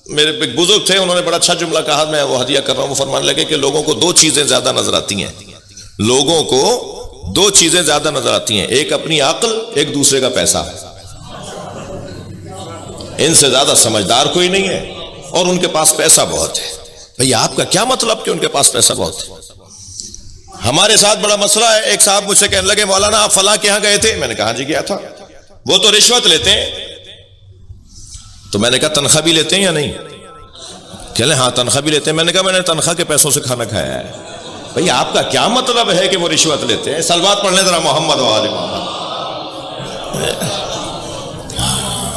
मेरे एक बुजुर्ग थे, उन्होंने बड़ा अच्छा जुमला कहा, मैं वो हदिया कर रहा हूं। वो फरमाने लगे कि लोगों को दो चीजें ज्यादा नजर आती हैं, लोगों को दो चीजें ज्यादा नजर आती हैं, एक अपनी अक्ल, एक दूसरे का पैसा। इनसे ज्यादा समझदार कोई नहीं है और उनके पास पैसा बहुत है। भैया आपका क्या मतलब कि उनके पास पैसा बहुत है? हमारे साथ बड़ा मसला है। एक साहब मुझसे कहने लगे, मौलाना आप फलां के यहां गए थे? मैंने कहा जी गया था। वो तो रिश्वत लेते हैं। तो मैंने कहा तनख्वाह भी लेते हैं या नहीं? कहले हाँ तनख्वाह भी लेते हैं। मैंने कहा मैंने तनख्वाह के पैसों से खाना खाया है। भैया आपका क्या मतलब है कि वो रिश्वत लेते हैं? सलवात पढ़ने जरा मोहम्मद वाले मोहम्मद।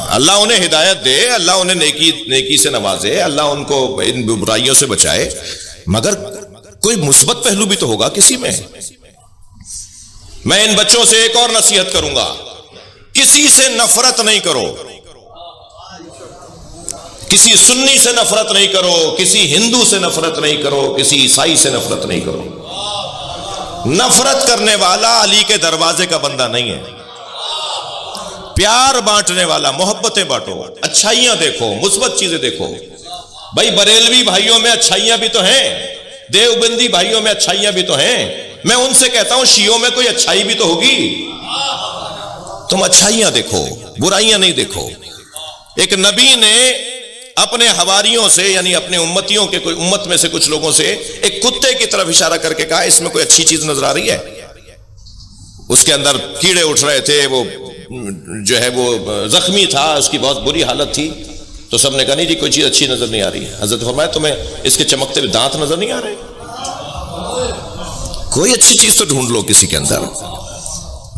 अल्लाह उन्हें हिदायत दे, अल्लाह उन्हें नेकी से नवाजे, अल्लाह उनको इन बुराइयों से बचाए, मगर कोई मुस्बत पहलू भी तो होगा किसी में। मैं इन बच्चों से एक और नसीहत करूंगा, किसी से नफरत नहीं करो, किसी सुन्नी से नफरत नहीं करो, किसी हिंदू से नफरत नहीं करो, किसी ईसाई से नफरत नहीं करो। नफरत करने वाला अली के दरवाजे का बंदा नहीं है। प्यार बांटने वाला, मोहब्बतें बांटो, अच्छाइयां देखो, मुस्बत चीजें देखो। भाई बरेलवी भाइयों में अच्छाइयां भी तो हैं, देवबंदी भाइयों में अच्छाइयां भी तो हैं। मैं उनसे कहता हूं शियों में कोई अच्छाई भी तो होगी। तुम अच्छाइयां देखो, बुराइयां नहीं देखो। एक नबी ने अपने हवारियों से, यानी अपने उम्मतियों के, कोई उम्मत में से कुछ लोगों से एक कुत्ते की तरफ इशारा करके कहा, इसमें कोई अच्छी चीज नजर आ रही है? उसके अंदर कीड़े उठ रहे थे, वो जो है वो जख्मी था, उसकी बहुत बुरी हालत थी। तो सबने कहा नहीं जी कोई चीज अच्छी नजर नहीं आ रही है। हजरत फरमाया तुम्हें इसके चमकते हुए दांत नजर नहीं आ रहे? कोई अच्छी चीज तो ढूंढ लो किसी के अंदर।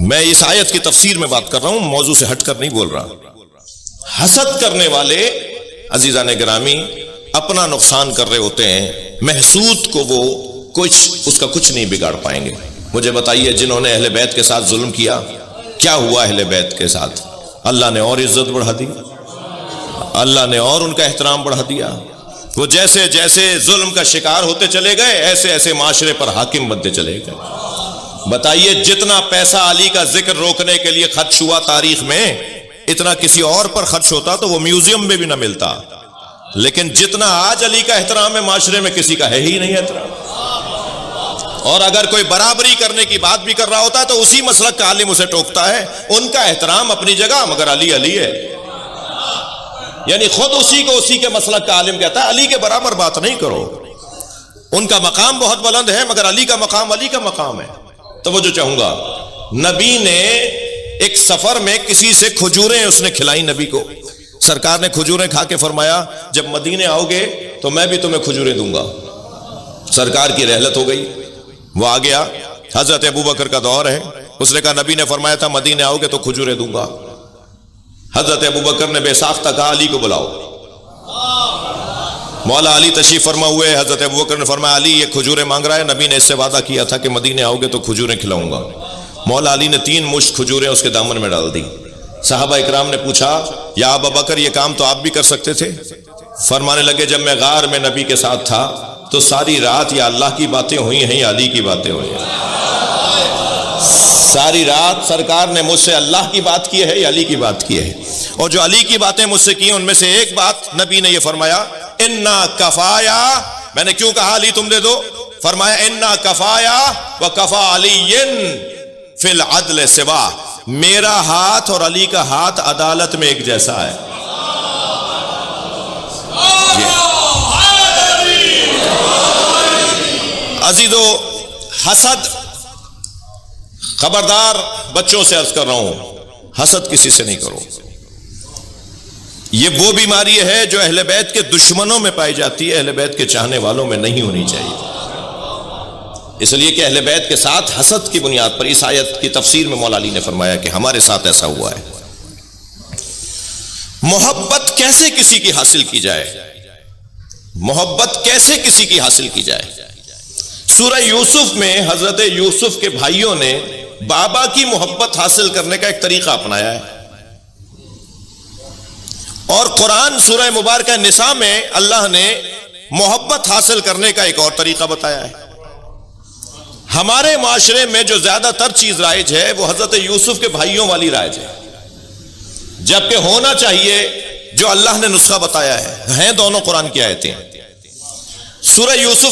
मैं इस आयत की तफसीर में बात कर रहा हूं, मौजू से हटकर नहीं बोल रहा। हसद करने वाले अजीजान गिरामी अपना नुकसान कर रहे होते हैं, महसूद को वो उसका कुछ नहीं बिगाड़ पाएंगे। मुझे बताइए जिन्होंने अहले बैत के साथ जुल्म किया, क्या हुआ अहले बैत के साथ? अल्लाह ने और इज्जत बढ़ा दी, अल्लाह ने और उनका एहतराम बढ़ा दिया। वो जैसे जैसे जुल्म का शिकार होते चले गए, ऐसे ऐसे माशरे पर हाकिम बनते चले गए। बताइए जितना पैसा अली का जिक्र रोकने के लिए खर्च हुआ तारीख में, इतना किसी और पर खर्च होता तो वो म्यूजियम में भी ना मिलता। लेकिन जितना आज अली का एहतराम है माशरे में, किसी का है ही नहीं एहतराम। और अगर कोई बराबरी करने की बात भी कर रहा होता है तो उसी मसलक का आलिम उसे टोकता है। उनका एहतराम अपनी जगह, मगर अली अली है। यानी खुद उसी को उसी के मसलक का आलिम कहता है, अली के बराबर बात नहीं करो। उनका मकाम बहुत बुलंद है, मगर अली का मकाम अली का मकाम है। तो वो जो चाहूंगा, नबी ने एक सफर में किसी से खजूरें उसने खिलाई नबी को। सरकार ने खजूरें खा के फरमाया जब मदीने आओगे तो मैं भी तुम्हें खजूरें दूंगा। सरकार की रहलत हो गई, वो आ गया। हजरत अबू बकर का दौर है, उसने कहा नबी ने फरमाया था मदीने आओगे तो खजूरें दूंगा। हजरत अबू बकर ने बेसाख्ता कहा अली को बुलाओ। मौला अली तशरीफ फरमा हुए। हजरत अबू बकर ने फरमाया अली ये खजूरें मांग रहा है, नबी ने इससे वादा किया था कि मदीने आओगे तो खजूरें खिलाऊंगा। मौला अली ने 3 मुश्त खजूरें उसके दामन में डाल दी। साहबा इकराम ने पूछा या अबू बकर ये काम तो आप भी कर सकते थे? फरमाने लगे जब मैं गार में नबी के साथ था तो सारी रात या अल्लाह की बातें हुई हैं या अली की बातें हुई हैं। सारी रात सरकार ने मुझसे अल्लाह की बात की है या अली की बात की है। और जो अली की बातें मुझसे की उनमें से एक बात नबी ने यह फरमाया इन्ना कफाया। मैंने क्यों कहा अली तुम दे दो? फरमाया इन्ना कफाया व कफा अलीयन फिल अदल सिवा। मेरा हाथ और अली का हाथ अदालत में एक जैसा है। अजीजो हसद, खबरदार बच्चों से अर्ज कर रहा हूं, हसद किसी से नहीं करो। यह वो बीमारी है जो अहले बैत के दुश्मनों में पाई जाती है, अहले बैत के चाहने वालों में नहीं होनी चाहिए। इसलिए कि अहले बैत के साथ हसद की बुनियाद पर इस आयत की तफसीर में मौला अली ने फरमाया कि हमारे साथ ऐसा हुआ है। मोहब्बत कैसे किसी की हासिल की जाए? मोहब्बत कैसे किसी की हासिल की जाए? सूरह यूसुफ में हजरत यूसुफ के भाइयों ने बाबा की मोहब्बत हासिल करने का एक तरीका अपनाया है। और कुरान सूरह मुबारक निसा में अल्लाह ने मोहब्बत हासिल करने का एक और तरीका बताया है। हमारे माशरे में जो ज्यादातर चीज राइज है वो हजरत यूसुफ के भाइयों वाली राइज है, जबकि होना चाहिए जो अल्लाह ने नुस्खा बताया है दोनों कुरान की आयतें। सूरह यूसुफ